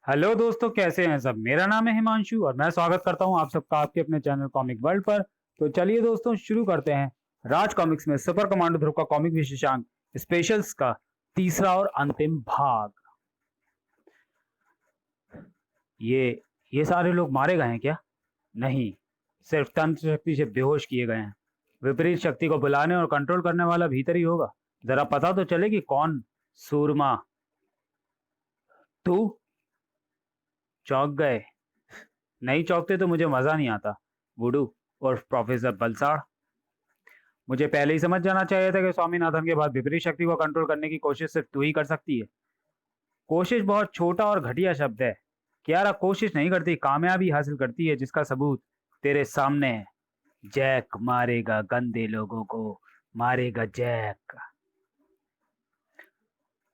Hello दोस्तों, कैसे हैं सब। मेरा नाम है हिमांशु और मैं स्वागत करता हूं आप सबका आपके अपने चैनल कॉमिक वर्ल्ड पर। तो चलिए दोस्तों, शुरू करते हैं राज कॉमिक्स में सुपर कमांडो ध्रुव का कॉमिक विशेषांक स्पेशल्स का तीसरा और अंतिम भाग। ये सारे लोग मारे गए हैं क्या? नहीं, सिर्फ तंत्र शक्ति से बेहोश किए गए हैं। विपरीत शक्ति को बुलाने और कंट्रोल करने वाला भीतर ही होगा। जरा पता तो चले कि कौन। सूरमा, तू? चौंक गए? नहीं चौंकते तो मुझे मजा नहीं आता। वुडू और प्रोफेसर बलसाड़, मुझे पहले ही समझ जाना चाहिए था कि स्वामीनाथन के बाद विपरीत शक्ति को कंट्रोल करने की कोशिश सिर्फ तू ही कर सकती है। कोशिश बहुत छोटा और घटिया शब्द है। कियारा कोशिश नहीं करती, कामयाबी हासिल करती है, जिसका सबूत तेरे सामने है। जैक मारेगा गंदे लोगों को, मारेगा जैक।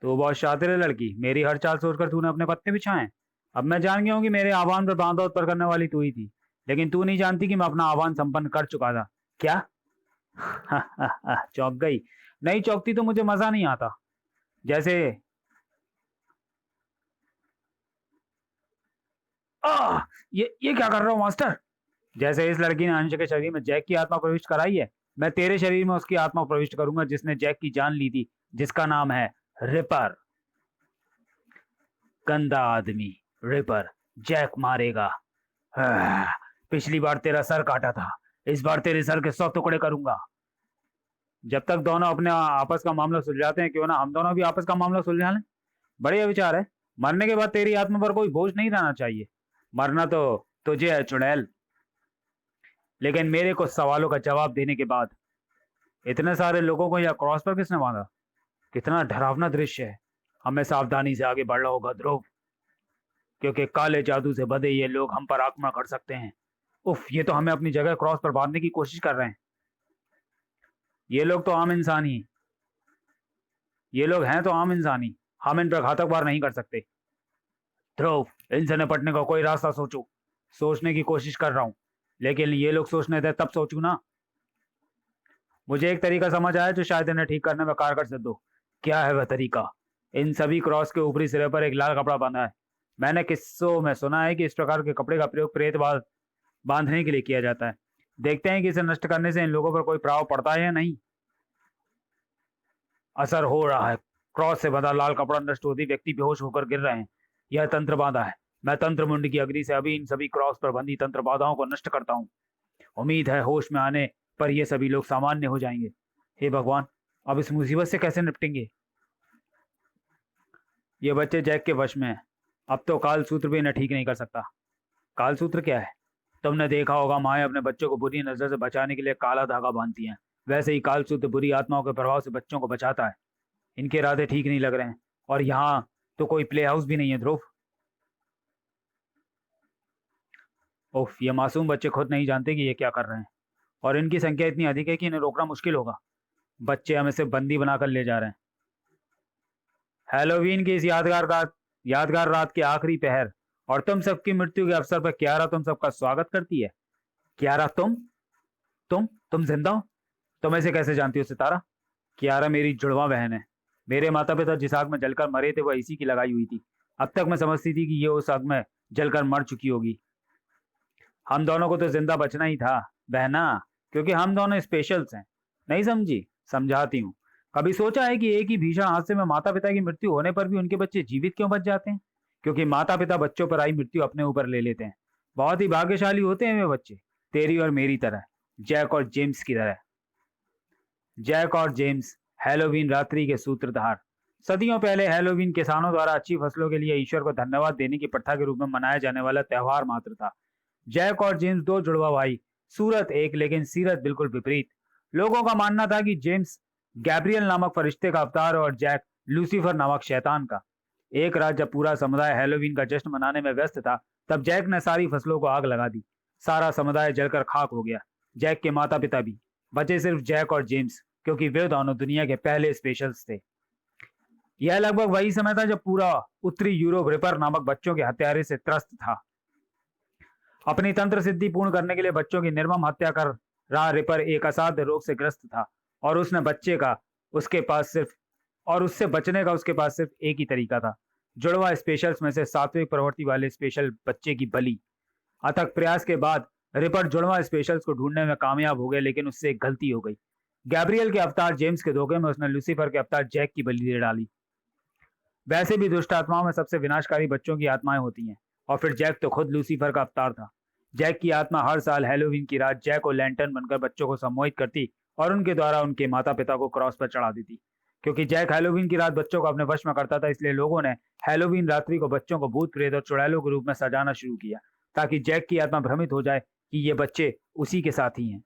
तो बहुत शातिर है लड़की, मेरी हर चाल सोचकर तूने अपने पत्ते बिछाए। अब मैं जान गया हूँ कि मेरे आह्वान पर बांधा उत्तर करने वाली तू ही थी, लेकिन तू नहीं जानती कि मैं अपना आह्वान संपन्न कर चुका था। क्या? चौंक गई? नहीं चौंकती तो मुझे मजा नहीं आता। जैसे आ, ये क्या कर रहा हूँ मास्टर? जैसे इस लड़की ने अंश के शरीर में जैक की आत्मा प्रविष्ट कराई है, मैं तेरे शरीर में उसकी आत्मा प्रविष्ट करूंगा जिसने जैक की जान ली थी, जिसका नाम है रिपर। गंदा आदमी, रिपर, जैक मारेगा। पिछली बार तेरा सर काटा था, इस बार तेरे सर के 100 टुकड़े करूंगा। जब तक दोनों अपने आपस का मामला सुलझाते हैं, क्यों ना हम दोनों भी आपस का मामला सुलझा लें। बढ़िया विचार है। मरने के बाद तेरी आत्मा पर कोई बोझ नहीं रहना चाहिए। मरना तो तुझे है चुड़ैल, लेकिन मेरे कुछ सवालों का जवाब देने के बाद। इतने सारे लोगों को यह क्रॉस पर किसने बांधा? कितना डरावना दृश्य है। हमें सावधानी से आगे बढ़ना होगा ध्रुव, क्योंकि काले जादू से बंधे ये लोग हम पर आक्रमण कर सकते हैं। उफ, ये तो हमें अपनी जगह क्रॉस पर बांधने की कोशिश कर रहे हैं। ये लोग तो आम इंसान ही ये लोग हैं तो आम इंसान ही। हम इन पर घातक वार नहीं कर सकते। ध्रुव, इनसे निपटने का कोई रास्ता सोचो। सोचने की कोशिश कर रहा हूं, लेकिन ये लोग सोचने थे तब सोचू ना। मुझे एक तरीका समझ आया जो शायद इन्हें ठीक करने में कारगर सिद्ध हो। क्या है वह तरीका? इन सभी क्रॉस के ऊपरी सिरे पर एक लाल कपड़ा बांधा है। मैंने किस्सों में सुना है कि इस प्रकार के कपड़े का प्रयोग प्रेत बांधने के लिए किया जाता है। देखते हैं कि इसे नष्ट करने से इन लोगों पर कोई प्रभाव पड़ता है या नहीं। असर हो रहा है। क्रॉस से बंधा लाल कपड़ा नष्ट होते ही व्यक्ति बेहोश होकर गिर रहे हैं। यह तंत्र बाधा है। मैं तंत्र मुंड की अग्नि से अभी इन सभी क्रॉस पर बंधी तंत्र बाधाओं को नष्ट करता हूँ। उम्मीद है होश में आने पर ये सभी लोग सामान्य हो जाएंगे। हे भगवान, अब इस मुसीबत से कैसे निपटेंगे? ये बच्चे जैक के वश में हैं। अब तो काल सूत्र भी इन्हें ठीक नहीं कर सकता। काल सूत्र क्या है? तुमने देखा होगा, माएं अपने बच्चों को बुरी नजर से बचाने के लिए काला धागा बांधती हैं। वैसे ही काल सूत्र बुरी आत्माओं के प्रभाव से बच्चों को बचाता है। इनके इरादे ठीक नहीं लग रहे हैं। और यहाँ तो कोई प्ले हाउस भी नहीं है ध्रुव। उफ, ये मासूम बच्चे खुद नहीं जानते कि ये क्या कर रहे हैं, और इनकी संख्या इतनी अधिक है कि इन्हें रोकना मुश्किल होगा। बच्चे हमें सिर्फ बंदी बनाकर ले जा रहे हैं। हैलोवीन की इस यादगार रात के आखिरी पहर और तुम सबकी मृत्यु के अवसर पर क्यारा तुम सबका स्वागत करती है। क्यारा, तुम जिंदा हो? तुम ऐसे कैसे जानती हो सितारा? क्यारा मेरी जुड़वा बहन है। मेरे माता पिता जिस आग में जलकर मरे थे वह इसी की लगाई हुई थी। अब तक मैं समझती थी कि ये उस आग में जलकर मर चुकी होगी। हम दोनों को तो जिंदा बचना ही था बहना, क्योंकि हम दोनों स्पेशल्स हैं। नहीं समझी? समझाती हूँ। कभी सोचा है कि एक ही भीषण हादसे में माता पिता की मृत्यु होने पर भी उनके बच्चे जीवित क्यों बच जाते हैं? क्योंकि माता पिता बच्चों पर आई मृत्यु अपने ऊपर ले लेते हैं। बहुत ही भाग्यशाली होते हैं वे बच्चे, तेरी और मेरी तरह, जैक और जेम्स की तरह। जैक और जेम्स, हैलोवीन रात्रि के सूत्रधार। सदियों पहले हैलोवीन किसानों द्वारा अच्छी फसलों के लिए ईश्वर को धन्यवाद देने की प्रथा के रूप में मनाया जाने वाला त्योहार मात्र था। जैक और जेम्स दो जुड़वा भाई, सूरत एक लेकिन सीरत बिल्कुल विपरीत। लोगों का मानना था कि जेम्स गैब्रियल नामक फरिश्ते का अवतार और जैक लूसीफर नामक शैतान का। एक रात जब पूरा समुदाय हैलोवीन का जश्न मनाने में व्यस्त था, तब जैक ने सारी फसलों को आग लगा दी। सारा समुदाय जलकर खाक हो गया। जैक के माता पिता भी। बचे सिर्फ जैक और जेम्स, क्योंकि वे दोनों दुनिया के पहले स्पेशल्स थे। यह लगभग वही समय था जब पूरा उत्तरी यूरोप रिपर नामक बच्चों के हत्यारे से त्रस्त था। अपनी तंत्र सिद्धि पूर्ण करने के लिए बच्चों की निर्मम हत्या कर रहा रिपर एक असाध्य रोग से ग्रस्त था, और उसने बच्चे का उसके पास सिर्फ और उससे बचने का उसके पास सिर्फ एक ही तरीका था। जुड़वा स्पेशल्स में से सात्विक प्रवृत्ति वाले स्पेशल बच्चे की बलि। अथक प्रयास के बाद रिपर जुड़वा स्पेशल्स को ढूंढने में कामयाब हो गए, लेकिन उससे एक गलती हो गई। गैब्रियल के अवतार जेम्स के धोखे में उसने लूसीफर के अवतार जैक की बलि दे डाली। वैसे भी दुष्ट आत्माओं में सबसे विनाशकारी बच्चों की आत्माएं होती हैं, और फिर जैक तो खुद लूसीफर का अवतार था। जैक की आत्मा हर साल हैलोवीन की रात जैक और लैंटर्न बनकर बच्चों को सम्मोहित करती और उनके द्वारा उनके माता पिता को क्रॉस पर चढ़ा देती। क्योंकि जैक हैलोवीन की रात बच्चों को अपने वश में करता था, इसलिए लोगों ने हैलोवीन रात्रि को बच्चों को भूत प्रेत और चुड़ैलों के रूप में सजाना शुरू किया, ताकि जैक की आत्मा भ्रमित हो जाए कि ये बच्चे उसी के साथ ही हैं।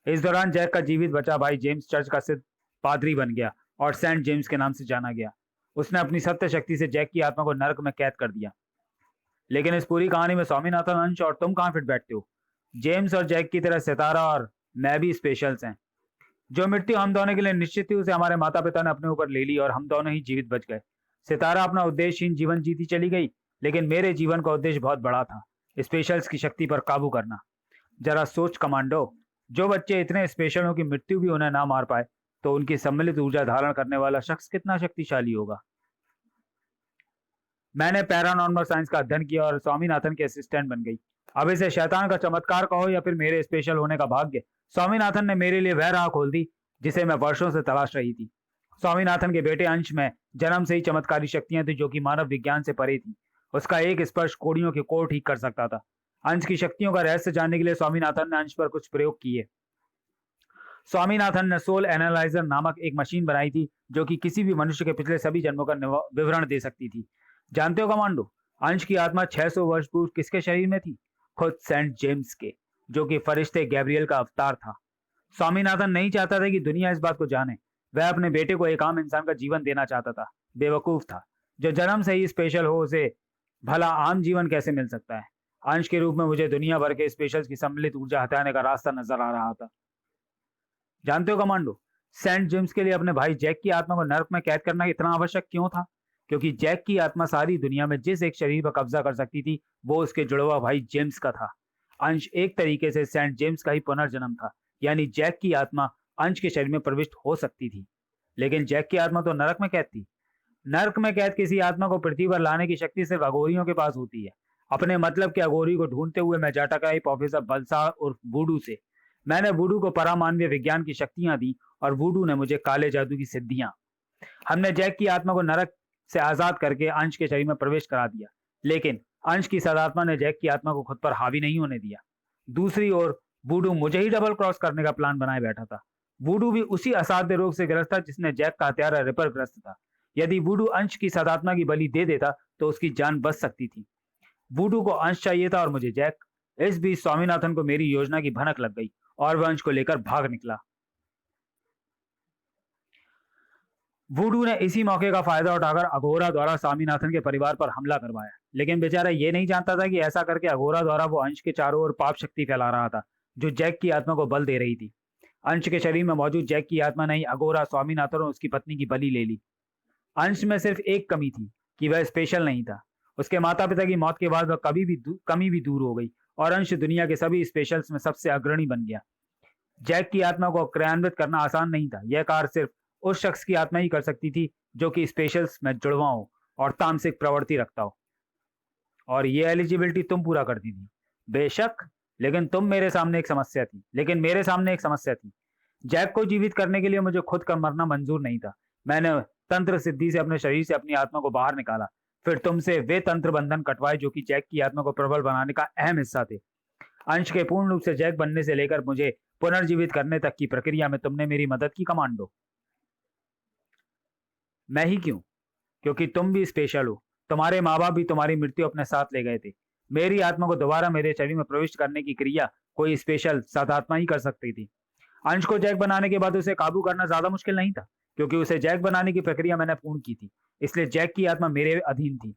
इस दौरान जैक का जीवित बचा भाई जेम्स चर्च का सिद्ध पादरी बन गया और सेंट जेम्स के नाम से जाना गया। उसने अपनी सत्य शक्ति से जैक की आत्मा को नरक में कैद कर दिया। लेकिन इस पूरी कहानी में स्वामीनाथन, अंश और तुम कहां फिट बैठते हो? जेम्स और जैक की तरह सितारा और मैं भी स्पेशल्स हैं। जो मृत्यु हम दोनों के लिए निश्चित थी उसे हमारे माता पिता ने अपने ऊपर ले ली और हम दोनों ही जीवित बच गए। सितारा अपना उद्देश्यहीन जीवन जीती चली गई, लेकिन मेरे जीवन का उद्देश्य बहुत बड़ा था, स्पेशल्स की शक्ति पर काबू करना। जरा सोच कमांडो, जो बच्चे इतने स्पेशल हो कि मृत्यु भी उन्हें ना मार पाए, तो उनकी सम्मिलित ऊर्जा धारण करने वाला शख्स कितना शक्तिशाली होगा। मैंने पैरानॉर्मल साइंस का अध्ययन किया और स्वामीनाथन के असिस्टेंट बन गई। अब इसे शैतान का चमत्कार कहो या फिर मेरे स्पेशल होने का भाग्य, स्वामीनाथन ने मेरे लिए वह राह खोल दी जिसे मैं वर्षों से तलाश रही थी। स्वामीनाथन के बेटे अंश में जन्म से ही चमत्कारी शक्तियां थी, जो कि मानव विज्ञान से परे थी। उसका एक स्पर्श कोड़ियों के कोड़ ठीक कर सकता था। अंश की शक्तियों का रहस्य जानने के लिए स्वामीनाथन ने अंश पर कुछ प्रयोग किए। स्वामीनाथन ने सोल एनालाइजर नामक एक मशीन बनाई थी, जो कि किसी भी मनुष्य के पिछले सभी जन्मों का विवरण दे सकती थी। जानते हो कमांडो, अंश की आत्मा 600 वर्ष पूर्व किसके शरीर में थी? खुद सेंट जेम्स के, जो कि फरिश्ते गैब्रियल का अवतार था। स्वामीनाथन नहीं चाहता था कि दुनिया इस बात को जाने। वह अपने बेटे को एक आम इंसान का जीवन देना चाहता था। बेवकूफ था। जो जन्म से ही स्पेशल हो उसे भला आम जीवन कैसे मिल सकता है? अंश के रूप में मुझे दुनिया भर के स्पेशल्स की सम्मिलित ऊर्जा हटाने का रास्ता नजर आ रहा था। जानते हो कमांडो, सेंट जेम्स के लिए अपने भाई जैक की आत्मा को नर्क में कैद करना इतना आवश्यक क्यों था? क्योंकि जैक की आत्मा सारी दुनिया में जिस एक शरीर पर कब्जा कर सकती थी, वो उसके जुड़वा भाई जेम्स का था। अंश एक तरीके से सेंट जेम्स का ही पुनर्जन्म था, यानी जैक की आत्मा अंश के शरीर में प्रविष्ट हो सकती थी। लेकिन जैक की आत्मा तो नरक में कैद थी। नरक में कैद किसी आत्मा को पृथ्वी पर लाने की शक्ति सिर्फ अघोरियों के पास होती है। अपने मतलब के अघोरी को ढूंढते हुए मैं जा टकराई प्रोफेसर बलसाड़ उर्फ वुडू से। मैंने वुडू को परामानवीय विज्ञान की शक्तियां दी और वुडू ने मुझे काले जादू की सिद्धियां। हमने जैक की आत्मा को नरक से आजाद करके अंश के शरीर में प्रवेश करा दिया, लेकिन अंश की सदात्मा ने जैक की आत्मा को खुद पर हावी नहीं होने दिया। दूसरी ओर वुडू मुझे ही डबल क्रॉस करने का प्लान बनाए बैठा था। वुडू भी उसी असाध्य रोग से ग्रस्त था जिसने जैक का हत्यारा रिपर ग्रस्त था। यदि वुडू अंश की सदात्मा की बलि दे देता तो उसकी जान बच सकती थी। वुडू को अंश चाहिए था और मुझे जैक। इस बीच स्वामीनाथन को मेरी योजना की भनक लग गई और वह अंश को लेकर भाग निकला। वुडू ने इसी मौके का फायदा उठाकर अघोरा द्वारा स्वामीनाथन के परिवार पर हमला करवाया, लेकिन बेचारा ये नहीं जानता था कि ऐसा करके अघोरा द्वारा वो अंश के चारों ओर पाप शक्ति फैला रहा था, जो जैक की आत्मा को बल दे रही थी। अंश के शरीर में मौजूद जैक की आत्मा नहीं, अघोरा स्वामीनाथन और उसकी पत्नी की बलि ले ली। अंश में सिर्फ एक कमी थी कि वह स्पेशल नहीं था। उसके माता पिता की मौत के बाद वह कमी भी दूर हो गई और अंश दुनिया के सभी स्पेशल्स में सबसे अग्रणी बन गया। जैक की आत्मा को क्रियान्वित करना आसान नहीं था। यह कार्य सिर्फ उस शख्स की आत्मा ही कर सकती थी जो कि स्पेशल्स में जुड़वा हो और तामसिक प्रवृत्ति रखता हो, और यह एलिजिबिलिटी तुम पूरा करती थी। बेशक, लेकिन मेरे सामने एक समस्या थी। जैक को जीवित करने के लिए मुझे खुद का मरना मंजूर नहीं था। मैंने तंत्र सिद्धि से अपने शरीर से अपनी आत्मा को बाहर निकाला, फिर तुमसे वे तंत्र बंधन कटवाए जो कि जैक की आत्मा को प्रबल बनाने का अहम हिस्सा थे। अंश के पूर्ण रूप से जैक बनने से लेकर मुझे पुनर्जीवित करने तक की प्रक्रिया में तुमने मेरी मदद की कमांडो। मैं ही क्यों? क्योंकि तुम भी स्पेशल हो। तुम्हारे माँ बाप भी तुम्हारी मृत्यु अपने साथ ले गए थे। मेरी आत्मा को दोबारा मेरे शरीर में प्रविष्ट करने की क्रिया कोई स्पेशल सदात्मा ही कर सकती थी। अंश को जैक बनाने के बाद उसे काबू करना ज्यादा मुश्किल नहीं था, क्योंकि उसे जैक बनाने की प्रक्रिया मैंने पूर्ण की थी, इसलिए जैक की आत्मा मेरे अधीन थी।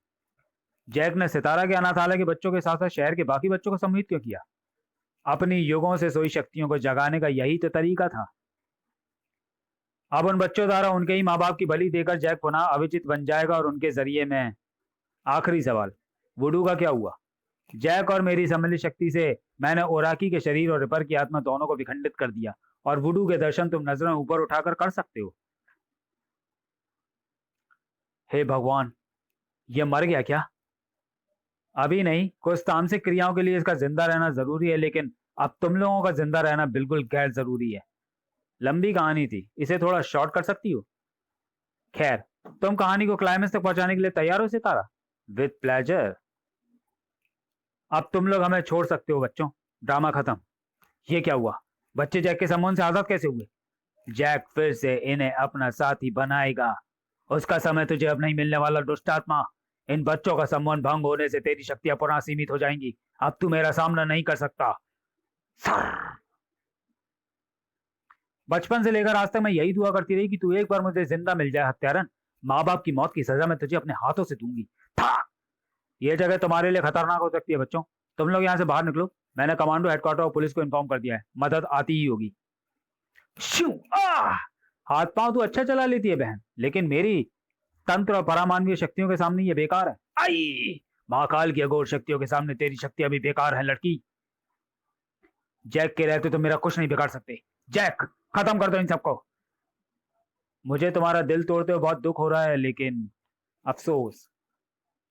जैक ने सितारा के अनाथालय के बच्चों के साथ साथ शहर के बाकी बच्चों को सम्मोहित क्यों किया? अपनी युगों से सोई शक्तियों को जगाने का यही तो तरीका था। अब उन बच्चों द्वारा उनके ही माँ बाप की बलि देकर जैक पुनः अविचित बन जाएगा और उनके जरिए मैं। आखिरी सवाल, वुडू का क्या हुआ? जैक और मेरी सम्मिलित शक्ति से मैंने ओराकी के शरीर और रिपर की आत्मा दोनों को विखंडित कर दिया, और वुडू के दर्शन तुम नजरें ऊपर उठाकर कर सकते हो। हे भगवान, ये मर गया क्या? अभी नहीं, कुछ तामसिक क्रियाओं के लिए इसका जिंदा रहना जरूरी है, लेकिन अब तुम लोगों का जिंदा रहना बिल्कुल गैर जरूरी है। लंबी कहानी थी, इसे थोड़ा शॉर्ट कर सकती हो? खैर, तुम कहानी को क्लाइमेक्स तक पहुंचाने के लिए तैयार हो सितारा? With pleasure. अब तुम लोग हमें छोड़ सकते हो बच्चों, ड्रामा खत्म। ये क्या हुआ? बच्चे जैक के संबंध से आजाद कैसे हुए? जैक फिर से इन्हें अपना साथी बनाएगा। उसका समय तुझे अब नहीं मिलने वाला दुष्ट आत्मा। इन बच्चों का संबंध भंग होने से तेरी शक्तियां पुनः सीमित हो जाएंगी। अब तू मेरा सामना नहीं कर सकता। सर। बचपन से लेकर आज तक मैं यही दुआ करती रही कि तू एक बार मुझे जिंदा मिल जाए हत्यारन। माँ बाप की मौत की सजा मैं तुझे अपने हाथों से दूंगी। था। ये जगह तुम्हारे लिए खतरनाक हो सकती है बच्चों, तुम लोग यहाँ से बाहर निकलो। मैंने कमांडो हेडक्वार्टर और पुलिस को इन्फॉर्म कर दिया है, मदद आती ही होगी। श्यू, हाथ पांव तो अच्छा चला लेती है बहन, लेकिन मेरी तंत्र और परामानवीय शक्तियों के सामने ये बेकार है। आई, महाकाल की अघोर शक्तियों के सामने तेरी शक्तियां भी बेकार है लड़की। जैक के रहते तो मेरा कुछ नहीं बिगाड़ सकते। जैक, खत्म कर दो इन सबको। मुझे तुम्हारा दिल तोड़ते हुए बहुत दुख हो रहा है, लेकिन अफसोस,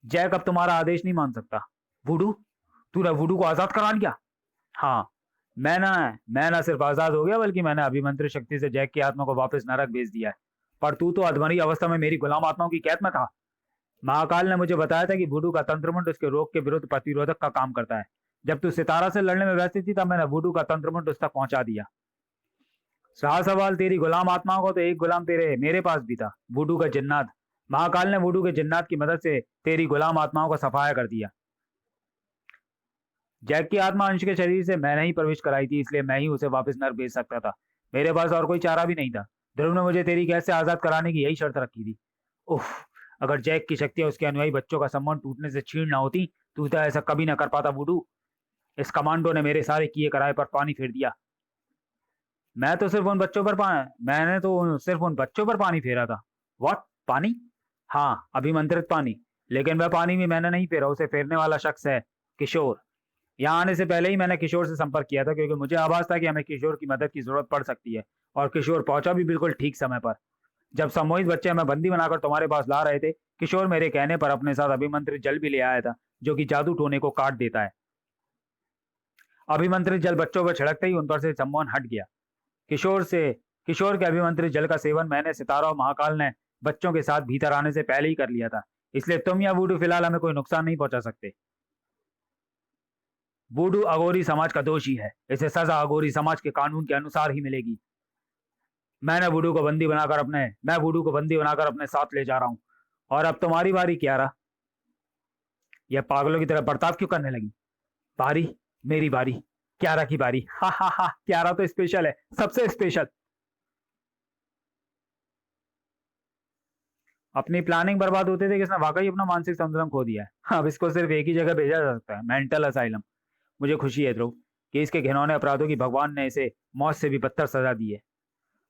जैक अब तुम्हारा आदेश नहीं मान सकता। वुडू, तूने वुडू को आजाद करा लिया? हाँ, मैं ना सिर्फ आजाद हो गया, बल्कि मैंने अभिमंत्रित शक्ति से जैक की आत्मा को वापस नरक भेज दिया है। पर तू तो अधमरी अवस्था में मेरी गुलाम आत्माओं की कैद में था। महाकाल ने मुझे बताया था कि वुडू का तंत्रमंड उसके रोग के विरुद्ध प्रतिरोधक का काम करता है। जब तू सितारा से लड़ने में व्यस्त थी, तब मैंने वुडू का तंत्रमंड उस तक पहुंचा दिया। रहा सवाल तेरी गुलाम आत्माओं को, तो एक गुलाम तेरे मेरे पास भी था, वुडू का जिन्नात। महाकाल ने वुडू के जिन्नात की मदद से तेरी गुलाम आत्माओं को सफाया कर दिया। जैक की आत्मा अंश के शरीर से मैंने ही प्रवेश कराई थी, इसलिए मैं ही उसे वापस नर भेज सकता था। मेरे पास और कोई चारा भी नहीं था। ध्रुव ने मुझे तेरी कैद से आजाद कराने की यही शर्त रखी थी। उफ, अगर जैक की शक्तियां उसके अनुयायी बच्चों का संबंध टूटने से छीन ना होती, तो तो ऐसा कभी ना कर पाता वुडू। इस कमांडो ने मेरे सारे किए कराए पर पानी फेर दिया। मैंने तो सिर्फ उन बच्चों पर पानी फेरा था। व्हाट? पानी? हाँ, अभिमंत्रित पानी। लेकिन वह पानी भी मैंने नहीं फेरा, उसे फेरने वाला शख्स है किशोर। यहाँ आने से पहले ही मैंने किशोर से संपर्क किया था, क्योंकि मुझे आभास था कि हमें किशोर की मदद की जरूरत पड़ सकती है। और किशोर पहुंचा भी बिल्कुल ठीक समय पर। जब सम्मोहित बच्चे हमें बंदी बनाकर तुम्हारे पास ला रहे थे, किशोर मेरे कहने पर अपने साथ अभिमंत्रित जल भी ले आया था, जो कि जादू टोने को काट देता है। अभिमंत्रित जल बच्चों पर छिड़कते ही उन पर से सम्मोहन हट गया। किशोर के अभिमंत्रित जल का सेवन मैंने, सितारा और महाकाल ने बच्चों के साथ भीतर आने से पहले ही कर लिया था। इसलिए तुम या वुडू फिलहाल हमें कोई नुकसान नहीं पहुंचा सकते। वुडू अघोरी समाज का दोषी है, इसे सजा अघोरी समाज के कानून के अनुसार ही मिलेगी। मैं वुडू को बंदी बनाकर अपने साथ ले जा रहा हूं। और अब तुम्हारी बारी क्यारा। यह पागलों की तरह बर्ताव क्यों करने लगी? बारी? मेरी बारी? क्यारा की बारी? हा हा हा, क्यारा तो स्पेशल है, सबसे स्पेशल। अपनी प्लानिंग बर्बाद होते थे कि इसने वाकई अपना मानसिक संतुलन खो दिया है। अब इसको सिर्फ एक ही जगह भेजा जा सकता है, मेंटल असाइलम। मुझे खुशी है ध्रुव कि इसके घिनौने अपराधों की भगवान ने इसे मौत से भी बदतर सजा दी है।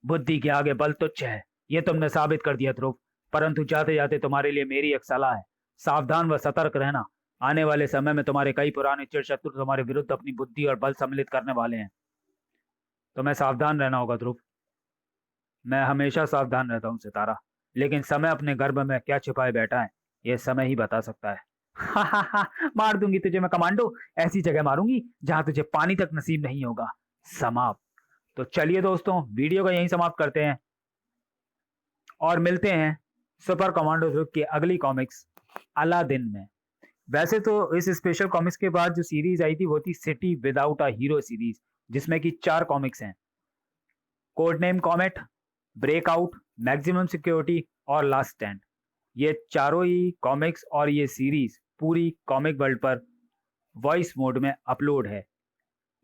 बुद्धि के आगे बल तुच्छ है, यह तुमने साबित कर दिया ध्रुव। परंतु जाते जाते तुम्हारे लिए मेरी एक सलाह है, सावधान व सतर्क रहना। आने वाले समय में तुम्हारे कई पुराने चिर शत्रु तुम्हारे विरुद्ध अपनी बुद्धि और बल सम्मिलित करने वाले हैं। तुम्हें सावधान रहना होगा ध्रुव। मैं हमेशा सावधान रहता हूँ सितारा, लेकिन समय अपने गर्भ में क्या छिपाए बैठा है, यह समय ही बता सकता है। हा हा हा, मार दूंगी तुझे मैं कमांडो, ऐसी जगह मारूंगी जहां तुझे पानी तक नसीब नहीं होगा। समाप्त। तो चलिए दोस्तों, वीडियो को यहीं समाप्त करते हैं और मिलते हैं सुपर कमांडो ध्रुव की अगली कॉमिक्स अलादीन में। वैसे तो इस स्पेशल कॉमिक्स के बाद जो सीरीज आई थी वो थी city without a hero series, जिसमें कि 4 कॉमिक्स हैं, code name comet, breakout, maximum security और लास्ट स्टैंड। ये चारों ही कॉमिक्स और ये सीरीज पूरी कॉमिक वर्ल्ड पर वॉइस मोड में अपलोड है।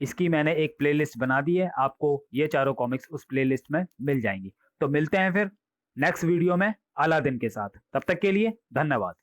इसकी मैंने एक प्लेलिस्ट बना दी है, आपको ये चारों कॉमिक्स उस प्लेलिस्ट में मिल जाएंगी। तो मिलते हैं फिर नेक्स्ट वीडियो में अलादीन के साथ। तब तक के लिए धन्यवाद।